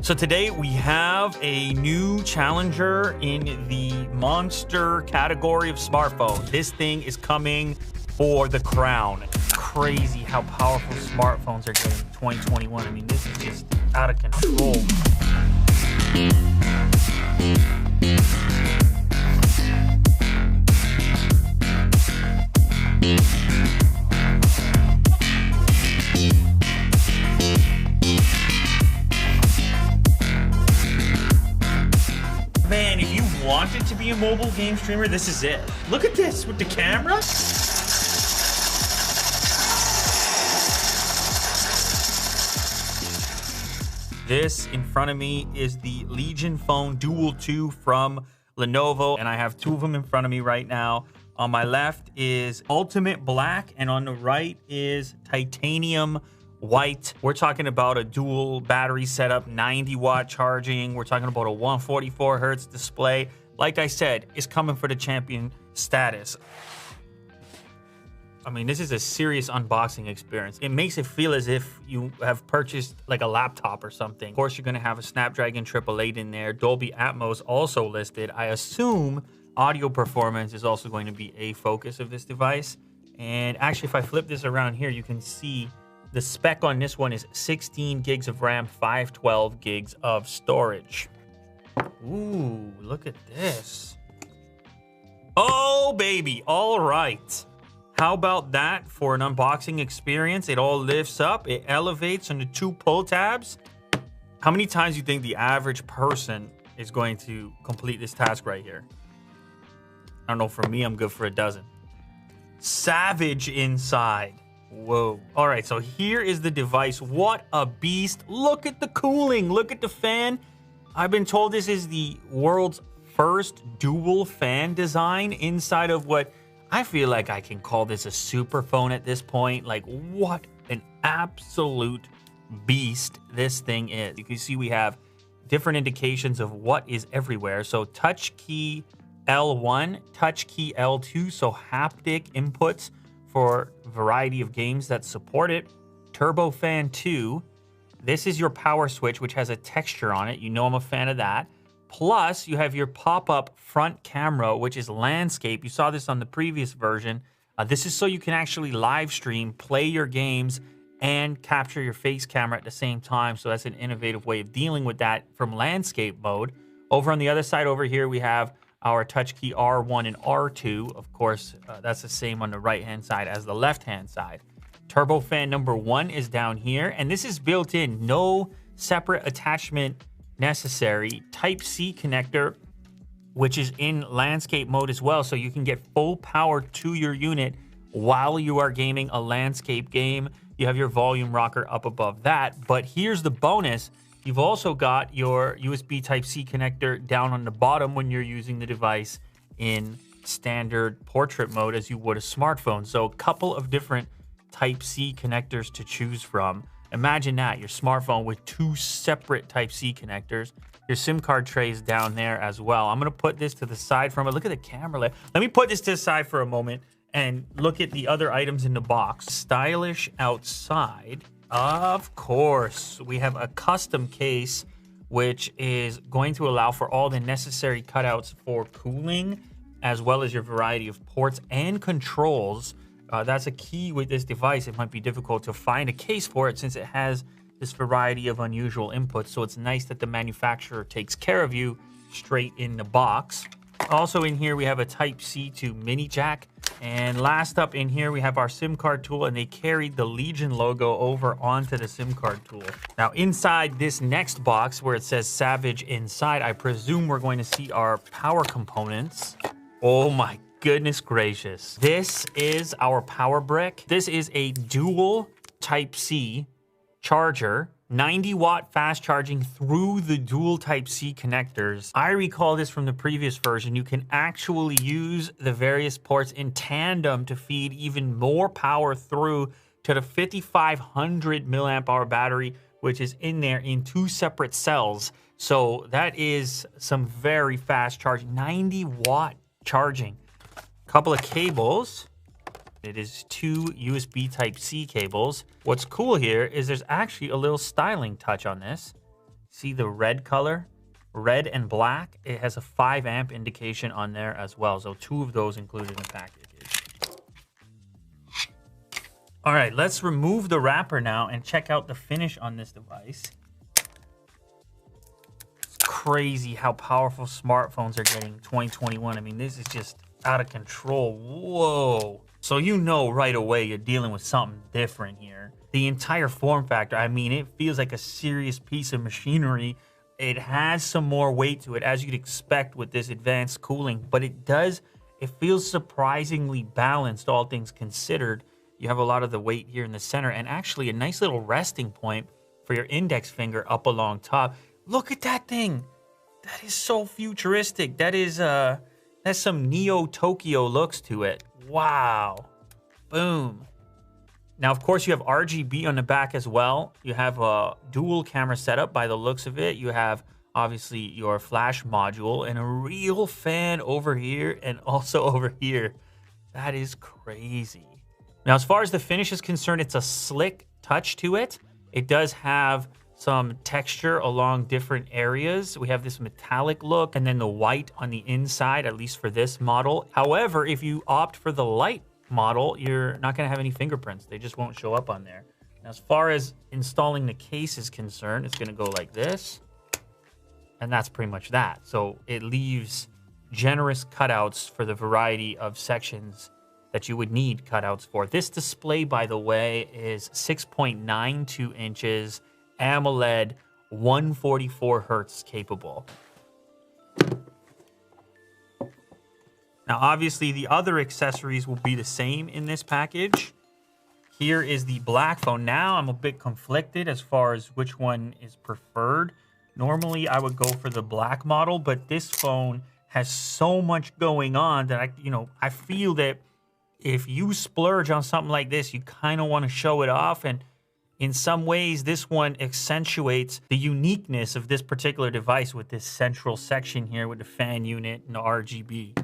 So today we have a new challenger in the monster category of smartphone. This thing is coming for the crown. Crazy how powerful smartphones are getting in 2021. I mean, this is just out of control. Man, if you wanted to be a mobile game streamer, this is it. Look at this with the camera. This in front of me is the Legion Phone Duel 2 from Lenovo, and I have two of them in front of me right now. On my left is Ultimate Black, and on the right is Titanium White. We're talking about a dual battery setup, 90-watt charging. We're talking about a 144 hertz display. Like I said, it's coming for the champion status. I mean, this is a serious unboxing experience. It makes it feel as if you have purchased like a laptop or something. Of course, you're gonna have a Snapdragon 888 in there. Dolby Atmos also listed. I assume audio performance is also going to be a focus of this device. And actually, if I flip this around here, you can see the spec on this one is 16 gigs of RAM, 512 gigs of storage. Ooh, look at this. Oh, baby. All right. How about that for an unboxing experience? It all lifts up. It elevates on the two pull tabs. How many times do you think the average person is going to complete this task right here? I don't know. For me, I'm good for a dozen. Savage inside. Whoa. All right, so here is the device. What a beast. Look at the cooling. Look at the fan. I've been told this is the world's first dual fan design inside of what I feel like I can call this a super phone at this point. Like, what an absolute beast this thing is. You can see we have different indications of what is everywhere. So touch key L1, touch key L2, so haptic inputs for a variety of games that support it. Turbo Fan 2. This is your power switch, which has a texture on it. You know I'm a fan of that. Plus, you have your pop-up front camera, which is landscape. You saw this on the previous version. This is so you can actually live stream, play your games, and capture your face camera at the same time. So that's an innovative way of dealing with that from landscape mode. Over on the other side over here, we have our touch key R1 and R2. Of course, that's the same on the right-hand side as the left-hand side. Turbo Fan number 1 is down here, and this is built in. No separate attachment necessary. Type-C connector, which is in landscape mode as well, so you can get full power to your unit while you are gaming a landscape game. You have your volume rocker up above that, but here's the bonus. You've also got your USB Type-C connector down on the bottom when you're using the device in standard portrait mode as you would a smartphone. So a couple of different Type-C connectors to choose from. Imagine that, your smartphone with two separate Type-C connectors. Your SIM card tray is down there as well. I'm gonna put this to the side for a moment. Look at the camera. Let me put this to the side for a moment and look at the other items in the box. Stylish outside. Of course, we have a custom case, which is going to allow for all the necessary cutouts for cooling, as well as your variety of ports and controls. That's a key with this device. It might be difficult to find a case for it since it has this variety of unusual inputs. So it's nice that the manufacturer takes care of you straight in the box. Also in here, we have a Type-C to mini jack. And last up in here, we have our SIM card tool, and they carried the Legion logo over onto the SIM card tool. Now, inside this next box where it says Savage inside, I presume we're going to see our power components. Oh my goodness gracious. This is our power brick. This is a dual Type-C charger. 90-watt fast charging through the dual Type-C connectors. I recall this from the previous version. You can actually use the various ports in tandem to feed even more power through to the 5,500 milliamp hour battery, which is in there in two separate cells. So that is some very fast charging, 90-watt charging. Couple of cables. It is two USB Type-C cables. What's cool here is there's actually a little styling touch on this. See the red color? Red and black. It has a 5 amp indication on there as well. So 2 of those included in the package. All right, let's remove the wrapper now and check out the finish on this device. It's crazy how powerful smartphones are getting 2021. I mean, this is just out of control. Whoa. So you know right away you're dealing with something different here. The entire form factor, I mean, it feels like a serious piece of machinery. It has some more weight to it, as you'd expect with this advanced cooling, but it feels surprisingly balanced, all things considered. You have a lot of the weight here in the center, and actually a nice little resting point for your index finger up along top. Look at that thing. That is so futuristic. That's some Neo Tokyo looks to it. Wow. Boom. Now, of course, you have RGB on the back as well. You have a dual camera setup by the looks of it. You have, obviously, your flash module and a real fan over here and also over here. That is crazy. Now, as far as the finish is concerned, it's a slick touch to it. It does have some texture along different areas. We have this metallic look and then the white on the inside, at least for this model. However, if you opt for the light model, you're not going to have any fingerprints. They just won't show up on there. Now, as far as installing the case is concerned, it's going to go like this. And that's pretty much that. So it leaves generous cutouts for the variety of sections that you would need cutouts for. This display, by the way, is 6.92 inches, AMOLED, 144 hertz capable. Now, obviously, the other accessories will be the same in this package. Here is the black phone. Now, I'm a bit conflicted as far as which one is preferred. Normally, I would go for the black model, but this phone has so much going on that I feel that if you splurge on something like this, you kind of want to show it off. And in some ways, this one accentuates the uniqueness of this particular device with this central section here with the fan unit and the RGB.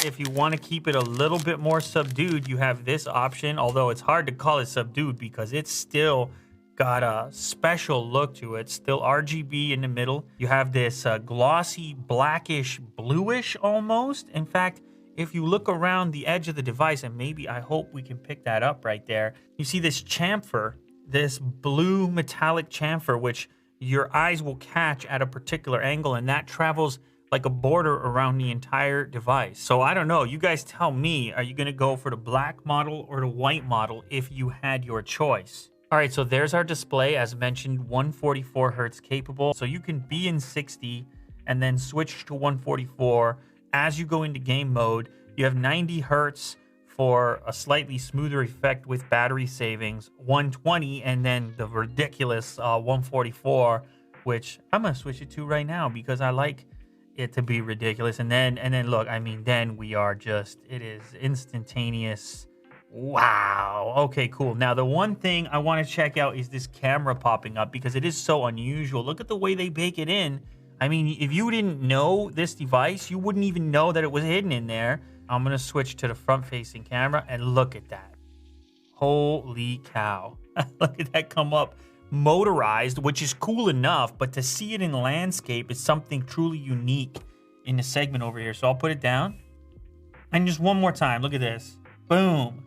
If you want to keep it a little bit more subdued, you have this option, although it's hard to call it subdued because it's still got a special look to it. Still RGB in the middle. You have this glossy, blackish, bluish almost. In fact, if you look around the edge of the device, and maybe I hope we can pick that up right there, you see this chamfer, this blue metallic chamfer, which your eyes will catch at a particular angle, and that travels like a border around the entire device. So I don't know. You guys tell me, are you going to go for the black model or the white model if you had your choice? All right, so there's our display. As mentioned, 144 hertz capable. So you can be in 60 and then switch to 144. As you go into game mode, you have 90 hertz for a slightly smoother effect with battery savings, 120, and then the ridiculous 144, which I'm going to switch it to right now because I like it to be ridiculous. And then look, I mean, then we are just, it is instantaneous. Wow. Okay, cool. Now, the one thing I want to check out is this camera popping up because it is so unusual. Look at the way they bake it in. I mean, if you didn't know this device, you wouldn't even know that it was hidden in there. I'm going to switch to the front-facing camera, and look at that. Holy cow. Look at that come up motorized, which is cool enough, but to see it in landscape is something truly unique in the segment over here. So I'll put it down. And just one more time. Look at this. Boom.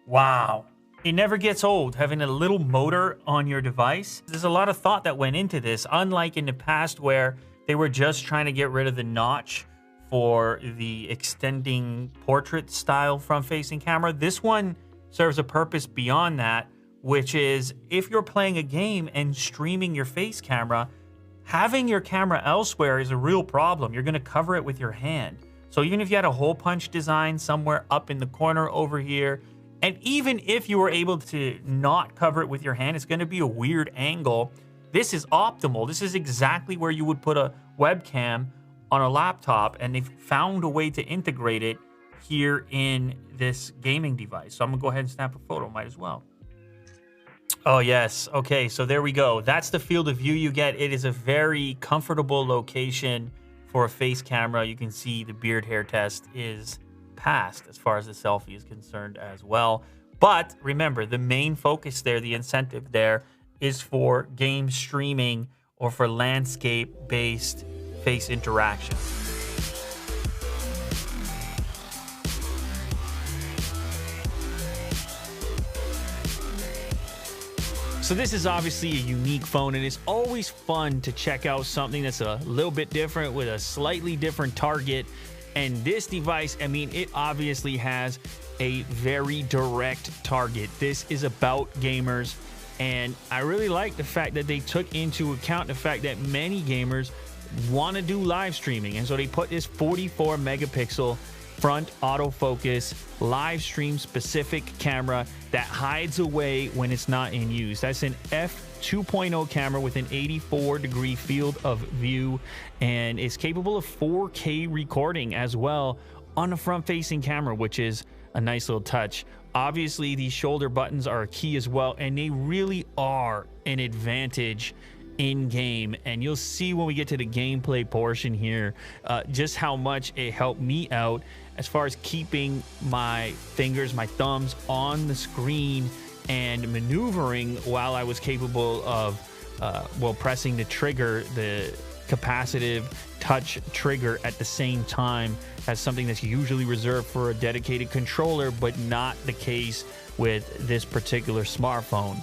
Wow. It never gets old having a little motor on your device. There's a lot of thought that went into this, unlike in the past where they were just trying to get rid of the notch for the extending portrait style front-facing camera. This one serves a purpose beyond that, which is if you're playing a game and streaming your face camera, having your camera elsewhere is a real problem. You're going to cover it with your hand. So even if you had a hole punch design somewhere up in the corner over here, and even if you were able to not cover it with your hand, it's going to be a weird angle. This is optimal. This is exactly where you would put a webcam on a laptop, and they've found a way to integrate it here in this gaming device. So I'm going to go ahead and snap a photo. Might as well. Oh, yes. Okay, so there we go. That's the field of view you get. It is a very comfortable location for a face camera. You can see the beard hair test is passed as far as the selfie is concerned as well. But remember, the main focus there, the incentive there, is for game streaming or for landscape-based face interaction. So this is obviously a unique phone, and it's always fun to check out something that's a little bit different with a slightly different target. And this device, I mean, it obviously has a very direct target. This is about gamers, and I really like the fact that they took into account the fact that many gamers want to do live streaming, and so they put this 44 megapixel front autofocus live stream specific camera that hides away when it's not in use. That's an f2.0 camera with an 84-degree field of view, and it's capable of 4K recording as well on the front-facing camera, which is a nice little touch. Obviously, these shoulder buttons are a key as well, and they really are an advantage in game, and you'll see when we get to the gameplay portion here just how much it helped me out as far as keeping my fingers, my thumbs on the screen and maneuvering while I was capable of pressing the trigger, the capacitive touch trigger at the same time. That's something that's usually reserved for a dedicated controller, but not the case with this particular smartphone.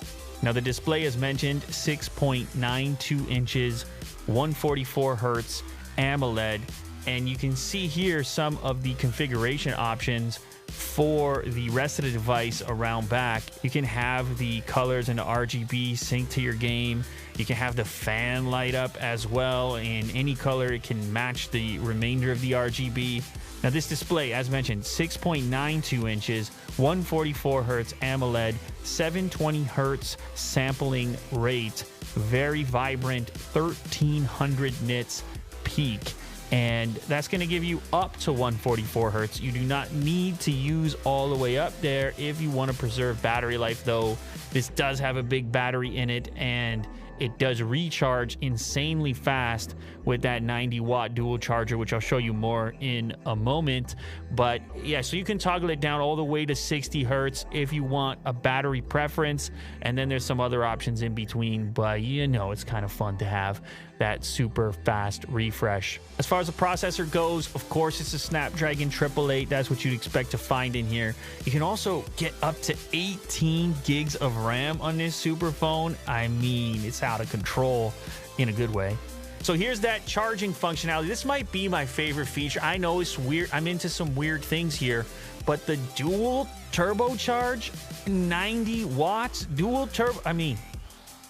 Now, the display, as mentioned, 6.92 inches, 144 hertz AMOLED, and you can see here some of the configuration options for the rest of the device around back. You can have the colors and the RGB sync to your game. You can have the fan light up as well in any color. It can match the remainder of the RGB. Now, this display, as mentioned, 6.92 inches, 144 hertz AMOLED, 720 hertz sampling rate, very vibrant 1300 nits peak. And that's going to give you up to 144 hertz. You do not need to use all the way up there if you want to preserve battery life, though. This does have a big battery in it, and it does recharge insanely fast with that 90-watt dual charger, which I'll show you more in a moment. But yeah, so you can toggle it down all the way to 60 hertz if you want a battery preference, and then there's some other options in between, but you know, it's kind of fun to have that super fast refresh. As far as the processor goes, of course, it's a Snapdragon 888. That's what you'd expect to find in here. You can also get up to 18 gigs of RAM on this super phone. I mean, it's out of control in a good way. So here's that charging functionality. This might be my favorite feature. I know it's weird. I'm into some weird things here, but the dual turbocharge, 90 watts, dual turbo, I mean,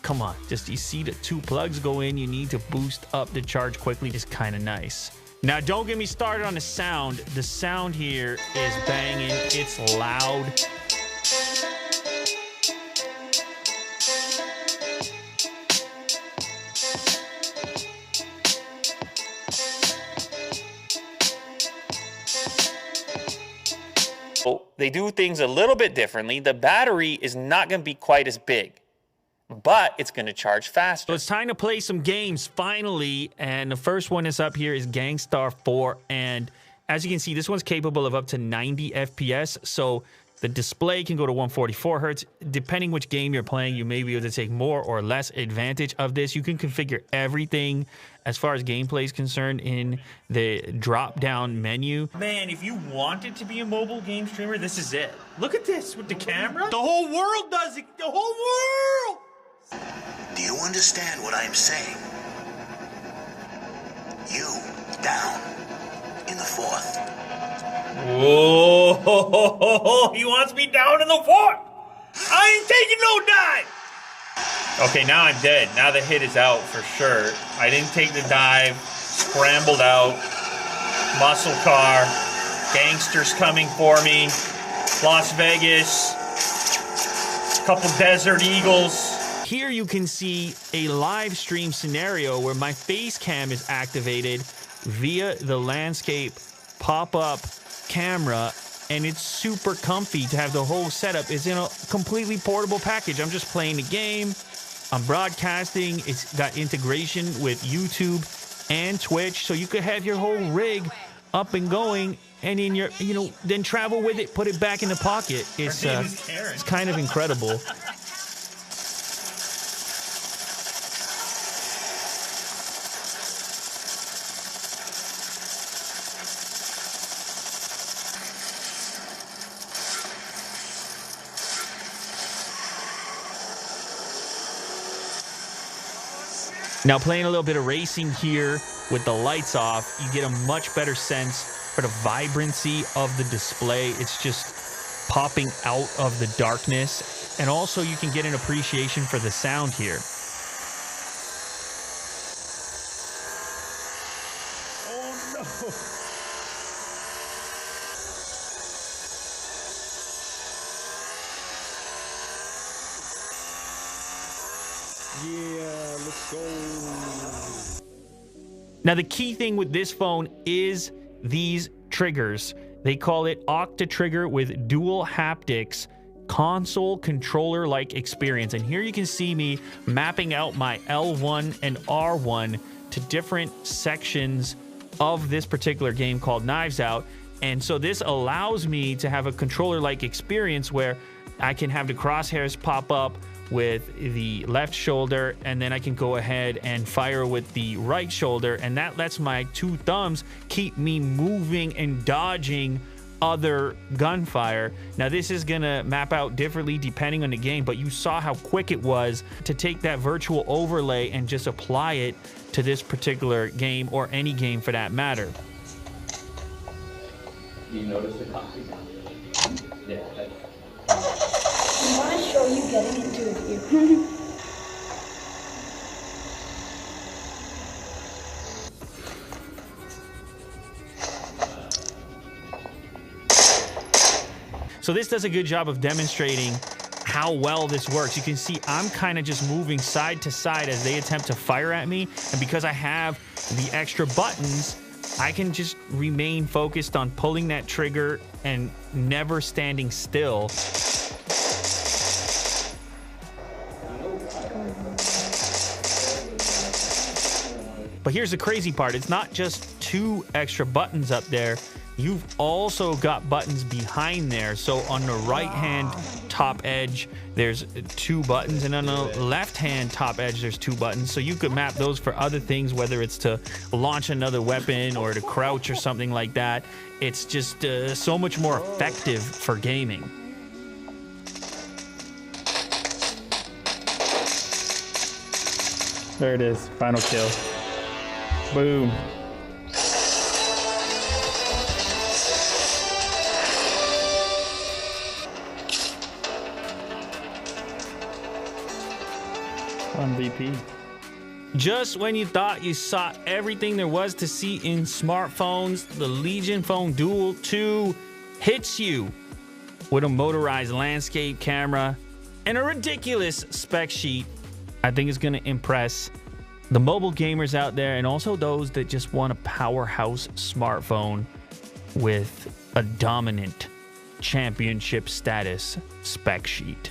come on, just you see the two plugs go in, you need to boost up the charge quickly. It's kind of nice. Now, don't get me started on the sound. The sound here is banging. It's loud. So they do things a little bit differently. The battery is not going to be quite as big, but it's going to charge faster. So it's time to play some games finally, and the first one that's up here is Gangstar 4, and as you can see, this one's capable of up to 90 FPS, so the display can go to 144 hertz. Depending which game you're playing, you may be able to take more or less advantage of this. You can configure everything as far as gameplay is concerned in the drop-down menu. Man, if you wanted to be a mobile game streamer, this is it. Look at this with the camera. The whole world does it. The whole world! Do you understand what I'm saying? You down in the fourth. Whoa! He wants me down in the fourth! I ain't taking no dive! Okay, now I'm dead. Now the hit is out for sure. I didn't take the dive. Scrambled out. Muscle car. Gangsters coming for me. Las Vegas. Couple Desert Eagles. Here you can see a live stream scenario where my face cam is activated via the landscape pop-up camera, and it's super comfy to have the whole setup. It's in a completely portable package. I'm just playing the game. I'm broadcasting. It's got integration with YouTube and Twitch, so you could have your whole rig up and going, and in your, then travel with it, put it back in the pocket. It's kind of incredible. Now, playing a little bit of racing here with the lights off, you get a much better sense for the vibrancy of the display. It's just popping out of the darkness. And also, you can get an appreciation for the sound here. Oh, no. Yeah, let's go. Now, the key thing with this phone is these triggers. They call it Octa Trigger with dual haptics, console controller-like experience. And here you can see me mapping out my L1 and R1 to different sections of this particular game called Knives Out. And so this allows me to have a controller-like experience where I can have the crosshairs pop up with the left shoulder, and then I can go ahead and fire with the right shoulder, and that lets my two thumbs keep me moving and dodging other gunfire. Now, this is gonna map out differently depending on the game, but you saw how quick it was to take that virtual overlay and just apply it to this particular game, or any game for that matter. You notice the coffee? Yeah. I want to show you getting into it here. So this does a good job of demonstrating how well this works. You can see I'm kind of just moving side to side as they attempt to fire at me. And because I have the extra buttons, I can just remain focused on pulling that trigger and never standing still. But here's the crazy part. It's not just two extra buttons up there. You've also got buttons behind there. So on the right-hand top edge, there's two buttons. And on the left-hand top edge, there's two buttons. So you could map those for other things, whether it's to launch another weapon or to crouch or something like that. It's just so much more effective for gaming. There it is. Final kill. Boom. MVP. Just when you thought you saw everything there was to see in smartphones, the Legion Phone Duel 2 hits you with a motorized landscape camera and a ridiculous spec sheet. I think it's going to impress the mobile gamers out there, and also those that just want a powerhouse smartphone with a dominant championship status spec sheet.